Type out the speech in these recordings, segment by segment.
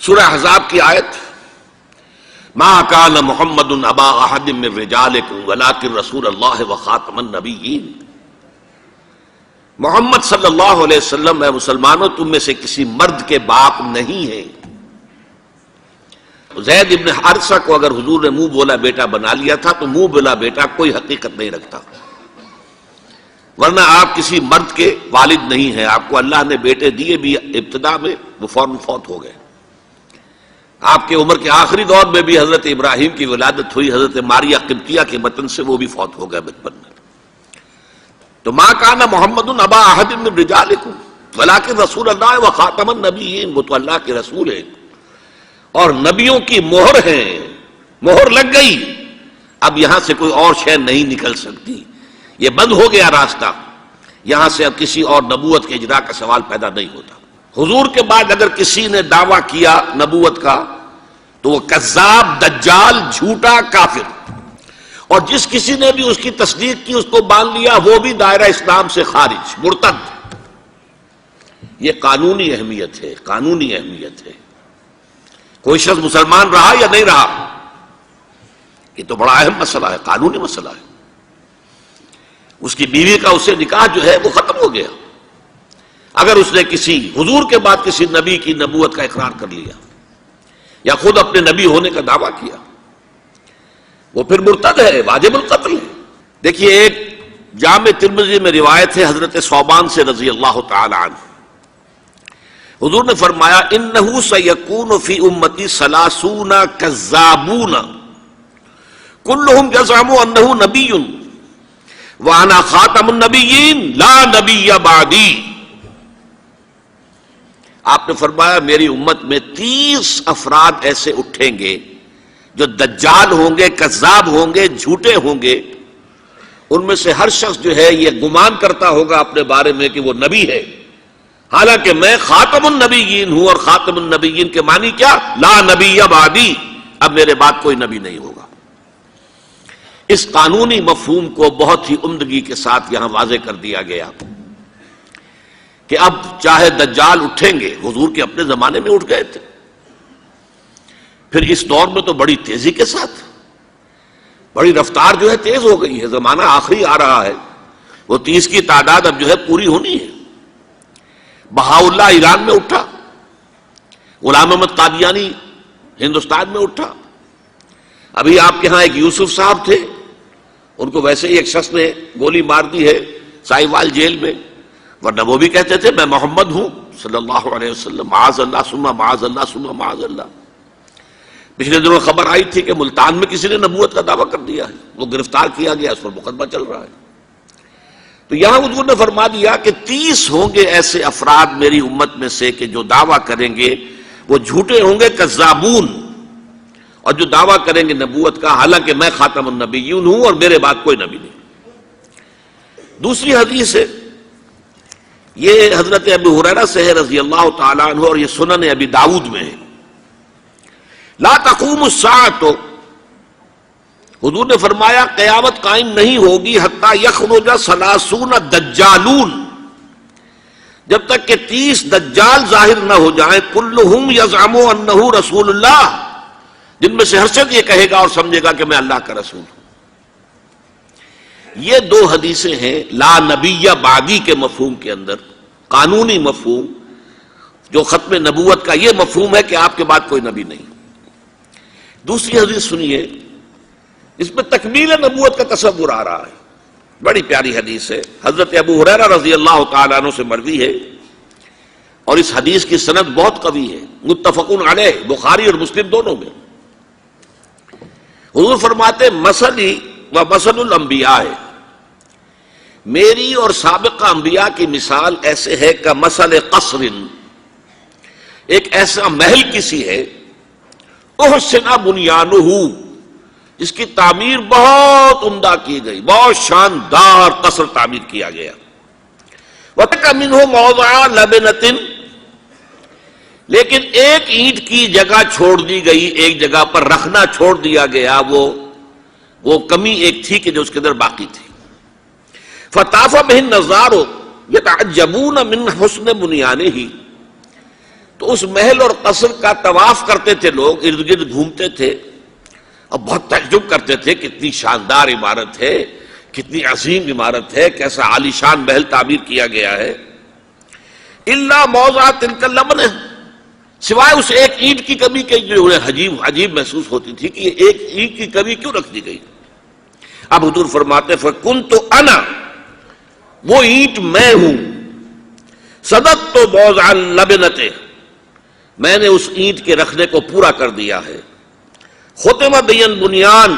سورہ احزاب کی آیت ما کان محمد ابا احد من رجالکم ولکن رسول اللہ وخاتم النبیین. محمد صلی اللہ علیہ وسلم اے مسلمانوں تم میں سے کسی مرد کے باپ نہیں ہیں. زید ابن حارثہ کو اگر حضور نے منہ بولا بیٹا بنا لیا تھا تو منہ بولا بیٹا کوئی حقیقت نہیں رکھتا، ورنہ آپ کسی مرد کے والد نہیں ہیں. آپ کو اللہ نے بیٹے دیے بھی ابتدا میں، وہ فوراً فوت ہو گئے. آپ کے عمر کے آخری دور میں بھی حضرت ابراہیم کی ولادت ہوئی، حضرت ماریہ قبطیہ کے بطن سے، وہ بھی فوت ہو گئے بچپن میں. تو ما کان محمد ابا احد من رجالکم ولکن رسول اللہ وخاتم النبیین. وہ تو اللہ کے رسول ہیں اور نبیوں کی مہر ہیں. مہر لگ گئی، اب یہاں سے کوئی اور شے نہیں نکل سکتی. یہ بند ہو گیا راستہ، یہاں سے اب کسی اور نبوت کے اجرا کا سوال پیدا نہیں ہوتا. حضور کے بعد اگر کسی نے دعویٰ کیا نبوت کا تو وہ کذاب، دجال، جھوٹا، کافر. اور جس کسی نے بھی اس کی تصدیق کی، اس کو مان لیا، وہ بھی دائرہ اسلام سے خارج، مرتد. یہ قانونی اہمیت ہے، قانونی اہمیت ہے. کوئی شخص مسلمان رہا یا نہیں رہا، یہ تو بڑا اہم مسئلہ ہے، قانونی مسئلہ ہے. اس کی بیوی کا اس سے نکاح جو ہے وہ ختم ہو گیا اگر اس نے کسی حضور کے بعد کسی نبی کی نبوت کا اقرار کر لیا یا خود اپنے نبی ہونے کا دعویٰ کیا، وہ پھر مرتد ہے، واجب القتل ہے. دیکھیے ایک جامع ترمذی میں روایت ہے حضرت ثوبان سے رضی اللہ تعالی عنہ. حضور نے فرمایا انہ سیکون فی امتی ثلاثون کذابون کلہم یزعم انہ نبی وانا خاتم النبیین لا نبی بعدی. آپ نے فرمایا میری امت میں 30 افراد ایسے اٹھیں گے جو دجال ہوں گے، کذاب ہوں گے، جھوٹے ہوں گے. ان میں سے ہر شخص جو ہے یہ گمان کرتا ہوگا اپنے بارے میں کہ وہ نبی ہے، حالانکہ میں خاتم النبیین ہوں. اور خاتم النبیین کے معنی کیا؟ لا نبی بعدی، اب میرے بعد کوئی نبی نہیں ہوگا. اس قانونی مفہوم کو بہت ہی عمدگی کے ساتھ یہاں واضح کر دیا گیا کہ اب چاہے دجال اٹھیں گے، حضور کے اپنے زمانے میں اٹھ گئے تھے، پھر اس دور میں تو بڑی تیزی کے ساتھ، بڑی رفتار جو ہے تیز ہو گئی ہے. زمانہ آخری آ رہا ہے، وہ 30 کی تعداد اب جو ہے پوری ہونی ہے. بہاءاللہ ایران میں اٹھا، غلام احمد قادیانی ہندوستان میں اٹھا. ابھی آپ کے ہاں ایک یوسف صاحب تھے، ان کو ویسے ہی ایک شخص نے گولی مار دی ہے سائیوال جیل میں، ورنہ وہ بھی کہتے تھے میں محمد ہوں صلی اللہ علیہ وسلم. معاذ اللہ ثم معاذ اللہ ثم معاذ اللہ. پچھلے دنوں خبر آئی تھی کہ ملتان میں کسی نے نبوت کا دعویٰ کر دیا ہے، وہ گرفتار کیا گیا، اس پر مقدمہ چل رہا ہے. تو یہاں حضور نے فرما دیا کہ 30 ہوں گے ایسے افراد میری امت میں سے کہ جو دعویٰ کریں گے وہ جھوٹے ہوں گے، کذابون، اور جو دعویٰ کریں گے نبوت کا، حالانکہ میں خاتم النبیین ہوں اور میرے بعد کوئی نبی نہیں. دوسری حدیث ہے، یہ حضرت ابو ہریرہ سے ہے رضی اللہ تعالیٰ عنہ، اور یہ سنن ابی داؤد میں ہے. لا تقوم الساعۃ، حضور نے فرمایا قیامت قائم نہیں ہوگی حتی یخرج 30 دجالون، جب تک کہ 30 دجال ظاہر نہ ہو جائیں، کلہم یزعم انہ رسول اللہ، جن میں سے ہر شخص یہ کہے گا اور سمجھے گا کہ میں اللہ کا رسول ہوں. یہ 2 حدیثیں ہیں لا نبی بعدی کے مفہوم کے اندر، قانونی مفہوم جو ختم نبوت کا یہ مفہوم ہے کہ آپ کے بعد کوئی نبی نہیں. دوسری حدیث سنیے، اس میں تکمیل نبوت کا تصور آ رہا ہے. بڑی پیاری حدیث ہے، حضرت ابو ہریرہ رضی اللہ تعالیٰ عنہ سے مروی ہے، اور اس حدیث کی سند بہت قوی ہے، متفقون علیہ، بخاری اور مسلم دونوں میں. حضور فرماتے مثلی و مثل الانبیاء، میری اور سابقہ انبیاء کی مثال ایسے ہے کہ مثل قصر، ایک ایسا محل کسی ہے، احسن بنیانہ، جس کی تعمیر بہت عمدہ کی گئی، بہت شاندار قصر تعمیر کیا گیا. وَتَرَكَ مِنْهُ مَوْضِعَ لَبْنَةٍ، لیکن ایک اینٹ کی جگہ چھوڑ دی گئی، ایک جگہ پر رکھنا چھوڑ دیا گیا، وہ کمی ایک تھی کہ جو اس کے اندر باقی تھی. فَطَافَ بِهِ النَّظَارُ يَتَعَجَّبُونَ مِنْ حُسْنِ بُنْيَانِهِ، تو اس محل اور قصر کا طواف کرتے تھے لوگ، ارد گرد گھومتے تھے اور بہت تعجب کرتے تھے کتنی شاندار عمارت ہے، کتنی عظیم عمارت ہے، کیسا عالیشان محل تعمیر کیا گیا ہے. الا موضع تلک اللبن، سوائے اس ایک اینٹ کی کمی کے جو انہیں عجیب محسوس ہوتی تھی کہ یہ ایک اینٹ کی کمی کیوں رکھ دی گئی. اب حضور فرماتے فکنت انا، وہ اینٹ میں ہوں، صدقت موضع اللبنۃ، میں نے اس اینٹ کے رکھنے کو پورا کر دیا ہے. ختم بی البنیان،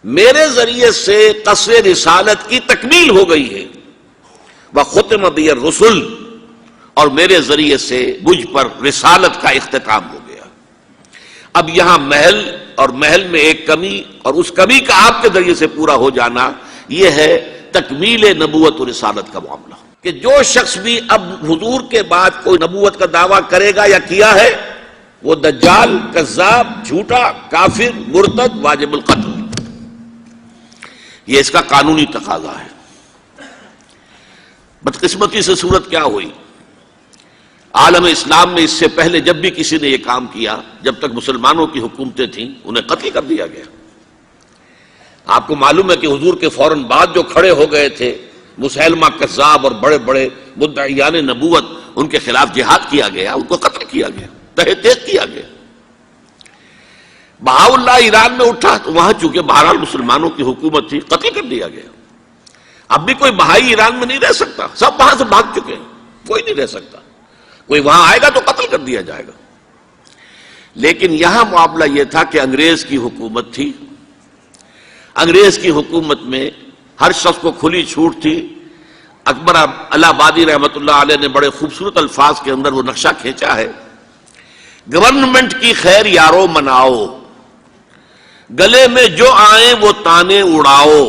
میرے ذریعے سے قصر رسالت کی تکمیل ہو گئی ہے. وختم بی الرسل، اور میرے ذریعے سے مجھ پر رسالت کا اختتام ہو گیا. اب یہاں محل اور محل میں ایک کمی اور اس کمی کا آپ کے ذریعے سے پورا ہو جانا، یہ ہے تکمیل نبوت و رسالت کا معاملہ. کہ جو شخص بھی اب حضور کے بعد کوئی نبوت کا دعویٰ کرے گا یا کیا ہے، وہ دجال، کذاب، جھوٹا، کافر، مرتد، واجب القتل. یہ اس کا قانونی تقاضا ہے. بدقسمتی سے صورت کیا ہوئی، عالم اسلام میں اس سے پہلے جب بھی کسی نے یہ کام کیا، جب تک مسلمانوں کی حکومتیں تھیں، انہیں قتل کر دیا گیا. آپ کو معلوم ہے کہ حضور کے فوراً بعد جو کھڑے ہو گئے تھے مسیلمہ کذاب اور بڑے بڑے مدعیان نبوت، ان کے خلاف جہاد کیا گیا، ان کو قتل کیا گیا، تہہ تیغ کیا گیا. بہاء اللہ ایران میں اٹھا تو وہاں چونکہ بہرحال مسلمانوں کی حکومت تھی، قتل کر دیا گیا. اب بھی کوئی بہائی ایران میں نہیں رہ سکتا، سب وہاں سے بھاگ چکے ہیں، کوئی نہیں رہ سکتا. کوئی وہاں آئے گا تو قتل کر دیا جائے گا. لیکن یہاں معاملہ یہ تھا کہ انگریز کی حکومت تھی. انگریز کی حکومت میں ہر شخص کو کھلی چھوٹ تھی. اکبر الہ آبادی رحمت اللہ علیہ نے بڑے خوبصورت الفاظ کے اندر وہ نقشہ کھینچا ہے. گورنمنٹ کی خیر یارو مناؤ، گلے میں جو آئیں وہ تانے اڑاؤ.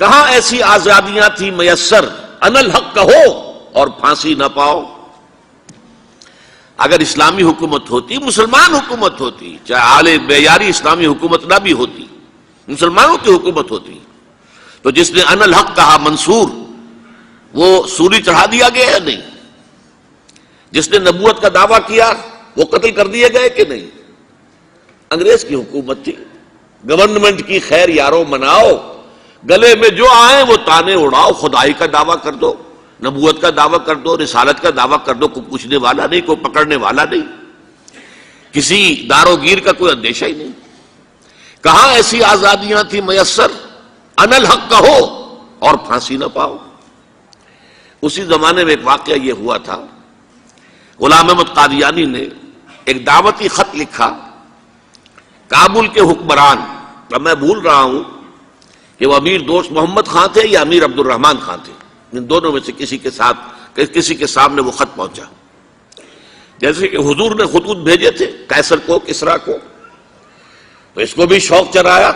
کہاں ایسی آزادیاں تھی میسر، ان الحق کہو اور پھانسی نہ پاؤ. اگر اسلامی حکومت ہوتی، مسلمان حکومت ہوتی، چاہے اعلی معیاری اسلامی حکومت نہ بھی ہوتی، مسلمانوں کی حکومت ہوتی، تو جس نے ان الحق کہا منصور، وہ سولی چڑھا دیا گیا یا نہیں؟ جس نے نبوت کا دعویٰ کیا وہ قتل کر دیے گئے کہ نہیں؟ انگریز کی حکومت تھی. گورنمنٹ کی خیر یارو مناؤ، گلے میں جو آئیں وہ تانے اڑاؤ. خدائی کا دعویٰ کر دو، نبوت کا دعویٰ کر دو، رسالت کا دعویٰ کر دو، کوئی پوچھنے والا نہیں، کوئی پکڑنے والا نہیں، کسی دارو گیر کا کوئی اندیشہ ہی نہیں. کہاں ایسی آزادیاں تھی میسر، ان الحق کہو اور پھانسی نہ پاؤ. اسی زمانے میں ایک واقعہ یہ ہوا تھا، غلام احمد قادیانی نے ایک دعوتی خط لکھا کابل کے حکمران، اب میں بھول رہا ہوں کہ وہ امیر دوست محمد خان تھے یا امیر عبد الرحمان خان تھے، ان دونوں میں سے کسی کے سامنے وہ خط پہنچا. جیسے کہ حضور نے خطوط بھیجے تھے قیصر کو، کسریٰ کو، تو اس کو بھی شوق چرایا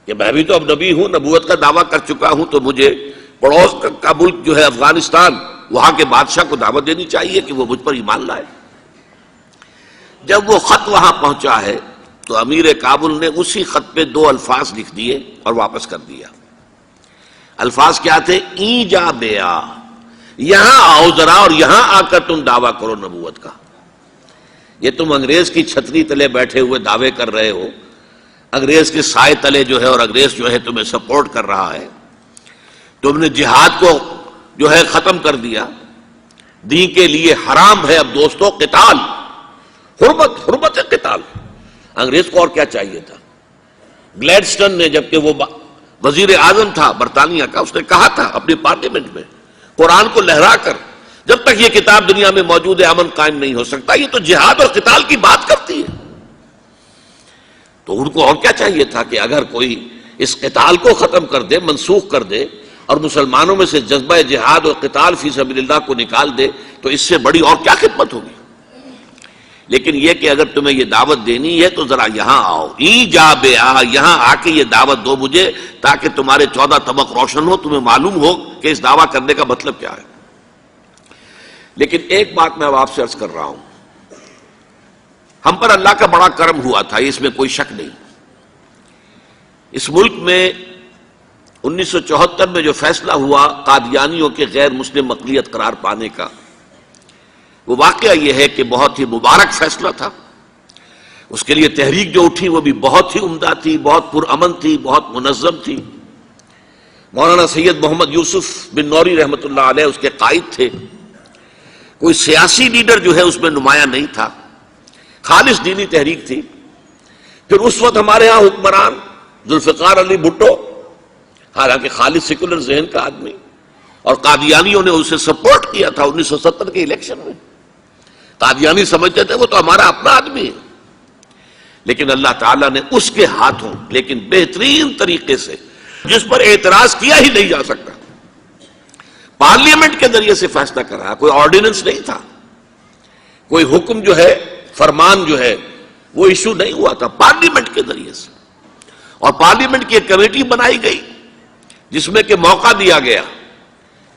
کہ میں بھی تو اب نبی ہوں، نبوت کا دعویٰ کر چکا ہوں، تو مجھے پڑوس کا ملک جو ہے افغانستان، وہاں کے بادشاہ کو دعوت دینی چاہیے کہ وہ مجھ پر ایمان لائے. جب وہ خط وہاں پہنچا ہے تو امیر کابل نے اسی خط پہ 2 الفاظ لکھ دیے اور واپس کر دیا. الفاظ کیا تھے؟ این جا بیا، یہاں آؤ ذرا اور یہاں آ کر تم دعویٰ کرو نبوت کا. یہ تم انگریز کی چھتری تلے بیٹھے ہوئے دعوے کر رہے ہو، انگریز کے سائے تلے جو ہے، اور انگریز جو ہے تمہیں سپورٹ کر رہا ہے. تم نے جہاد کو جو ہے ختم کر دیا، دین کے لیے حرام ہے اب دوستو قتال، حرمت قتال. انگریز کو اور کیا چاہیے تھا؟ گلیڈسٹن نے، جبکہ وہ وزیر اعظم تھا برطانیہ کا، اس نے کہا تھا اپنی پارلیمنٹ میں قرآن کو لہرا کر، جب تک یہ کتاب دنیا میں موجود ہے امن قائم نہیں ہو سکتا. یہ تو جہاد اور قتال کی بات کرتی ہے. تو ان کو اور کیا چاہیے تھا کہ اگر کوئی اس قتال کو ختم کر دے، منسوخ کر دے، اور مسلمانوں میں سے جذبہ جہاد اور قتال فی سبیل اللہ کو نکال دے، تو اس سے بڑی اور کیا خدمت ہوگی. لیکن یہ کہ اگر تمہیں یہ دعوت دینی ہے تو ذرا یہاں آؤ، ای جا بے آ، یہاں آ کے یہ دعوت دو مجھے، تاکہ تمہارے 14 طبق روشن ہو، تمہیں معلوم ہو کہ اس دعویٰ کرنے کا مطلب کیا ہے. لیکن ایک بات میں اب آپ سے عرض کر رہا ہوں، ہم پر اللہ کا بڑا کرم ہوا تھا، اس میں کوئی شک نہیں. اس ملک میں 1974 میں جو فیصلہ ہوا قادیانیوں کے غیر مسلم اقلیت قرار پانے کا، وہ واقعہ یہ ہے کہ بہت ہی مبارک فیصلہ تھا. اس کے لیے تحریک جو اٹھی وہ بھی بہت ہی عمدہ تھی، بہت پرامن تھی، بہت منظم تھی. مولانا سید محمد یوسف بن نوری رحمۃ اللہ علیہ اس کے قائد تھے. کوئی سیاسی لیڈر جو ہے اس میں نمایاں نہیں تھا، خالص دینی تحریک تھی. پھر اس وقت ہمارے ہاں حکمران ذوالفقار علی بھٹو، حالانکہ خالص سیکولر ذہن کا آدمی، اور قادیانیوں نے اسے سپورٹ کیا تھا 1970 کے الیکشن میں. قادیانی سمجھتے تھے وہ تو ہمارا اپنا آدمی ہے. لیکن اللہ تعالیٰ نے اس کے ہاتھوں لیکن بہترین طریقے سے، جس پر اعتراض کیا ہی نہیں جا سکتا، پارلیمنٹ کے ذریعے سے فیصلہ کر رہا. کوئی آرڈیننس نہیں تھا، کوئی حکم جو ہے، فرمان جو ہے وہ ایشو نہیں ہوا تھا، پارلیمنٹ کے ذریعے سے. اور پارلیمنٹ کی ایک کمیٹی بنائی گئی جس میں کہ موقع دیا گیا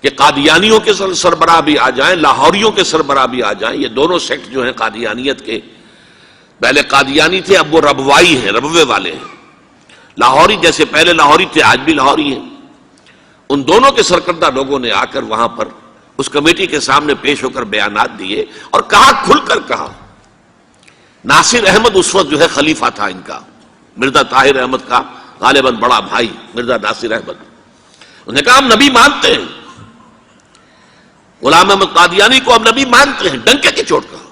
کہ قادیانیوں کے سربراہ بھی آ جائیں، لاہوریوں کے سربراہ بھی آ جائیں. یہ دونوں سیکٹ جو ہیں قادیانیت کے، پہلے قادیانی تھے، اب وہ ربوائی ہیں، ربوے والے ہیں. لاہوری جیسے پہلے لاہوری تھے، آج بھی لاہوری ہیں. ان دونوں کے سرکردہ لوگوں نے آ کر وہاں پر اس کمیٹی کے سامنے پیش ہو کر بیانات دیے اور کہا، کھل کر کہا. ناصر احمد اس وقت جو ہے خلیفہ تھا ان کا، مرزا طاہر احمد کا غالباً بڑا بھائی مرزا ناصر احمد. انہوں نے کہا ہم نبی مانتے ہیں، غلام احمد قادیانی کو ہم نبی مانتے ہیں، ڈنکے کی چوٹ کہا.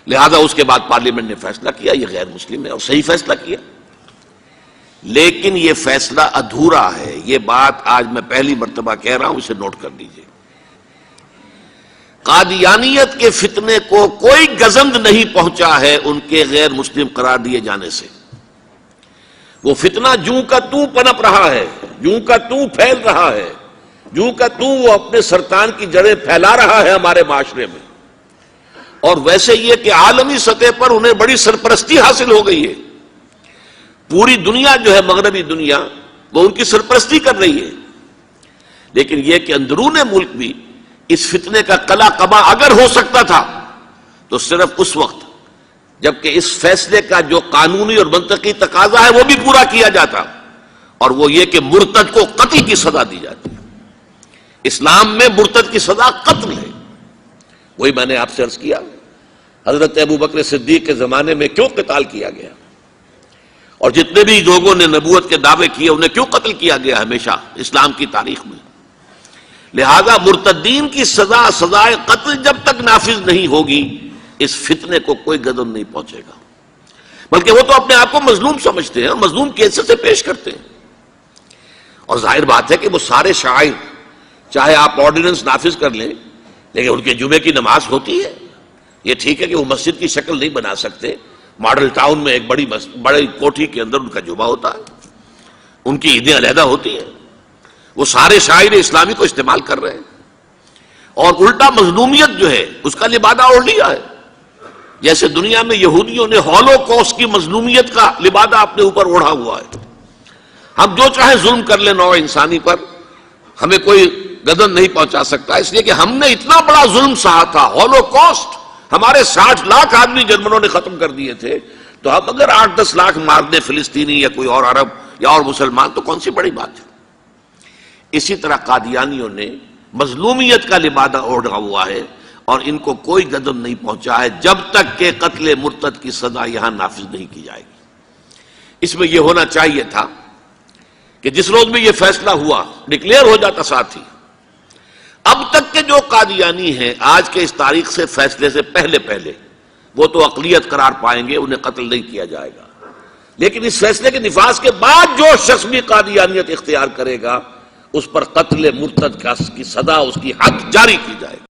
لہذا اس کے بعد پارلیمنٹ نے فیصلہ کیا یہ غیر مسلم ہے، اور صحیح فیصلہ کیا. لیکن یہ فیصلہ ادھورا ہے. یہ بات آج میں پہلی مرتبہ کہہ رہا ہوں، اسے نوٹ کر لیجئے. قادیانیت کے فتنے کو کوئی گزند نہیں پہنچا ہے ان کے غیر مسلم قرار دیے جانے سے. وہ فتنہ جوں کا توں پنپ رہا ہے، جوں کا توں پھیل رہا ہے، جوں کا توں وہ اپنے سرطان کی جڑیں پھیلا رہا ہے ہمارے معاشرے میں. اور ویسے یہ کہ عالمی سطح پر انہیں بڑی سرپرستی حاصل ہو گئی ہے. پوری دنیا جو ہے، مغربی دنیا، وہ ان کی سرپرستی کر رہی ہے. لیکن یہ کہ اندرون ملک بھی اس فتنے کا قلع قبا اگر ہو سکتا تھا تو صرف اس وقت جبکہ اس فیصلے کا جو قانونی اور منطقی تقاضا ہے وہ بھی پورا کیا جاتا، اور وہ یہ کہ مرتد کو قتل کی سزا دی جاتی. اسلام میں مرتد کی سزا قتل ہے. وہی میں نے آپ سے عرض کیا، حضرت ابوبکر صدیق کے زمانے میں کیوں قتال کیا گیا، اور جتنے بھی لوگوں نے نبوت کے دعوے کیے انہیں کیوں قتل کیا گیا ہمیشہ اسلام کی تاریخ میں. لہذا مرتدین کی سزا، سزائے قتل جب تک نافذ نہیں ہوگی اس فتنے کو کوئی گدن نہیں پہنچے گا. بلکہ وہ تو اپنے آپ کو مظلوم سمجھتے ہیں، مظلوم کی حیثیت سے پیش کرتے ہیں. اور ظاہر بات ہے کہ وہ سارے شاعر، چاہے آپ آرڈیننس نافذ کر لیں، لیکن ان کے جمعے کی نماز ہوتی ہے. یہ ٹھیک ہے کہ وہ مسجد کی شکل نہیں بنا سکتے، ماڈل ٹاؤن میں ایک بڑی کوٹھی کے اندر ان کا جمعہ ہوتا ہے، ان کی عیدیں علیحدہ ہوتی ہیں. وہ سارے شاعر اسلامی کو استعمال کر رہے ہیں، اور الٹا مظلومیت جو ہے اس کا لبادہ اوڑھ لیا ہے. جیسے دنیا میں یہودیوں نے ہولوکوسٹ کی مظلومیت کا لبادہ اپنے اوپر اوڑھا ہوا ہے. ہم جو چاہے ظلم کر لیں نوع انسانی پر، ہمیں کوئی گدن نہیں پہنچا سکتا، اس لیے کہ ہم نے اتنا بڑا ظلم سہا تھا. ہولوکوسٹ ہمارے 60 لاکھ آدمی جرمنوں نے ختم کر دیے تھے، تو ہم اگر 8-10 لاکھ مار دیں فلسطینی یا کوئی اور عرب یا اور مسلمان تو کون سی بڑی بات ہے. اسی طرح قادیانیوں نے مظلومیت کا لبادہ اوڑھا ہوا ہے، اور ان کو کوئی گدن نہیں پہنچا ہے جب تک کہ قتل مرتد کی سزا یہاں نافذ نہیں کی جائے گی. اس میں یہ ہونا چاہیے تھا کہ جس روز میں یہ فیصلہ ہوا ڈکلیئر ہو جاتا ساتھ ہی. اب تک کے جو قادیانی ہیں آج کے اس تاریخ سے فیصلے سے پہلے وہ تو اقلیت قرار پائیں گے، انہیں قتل نہیں کیا جائے گا. لیکن اس فیصلے کے نفاذ کے بعد جو شخص بھی قادیانیت اختیار کرے گا اس پر قتل مرتد کی سزا، اس کی حد جاری کی جائے گی.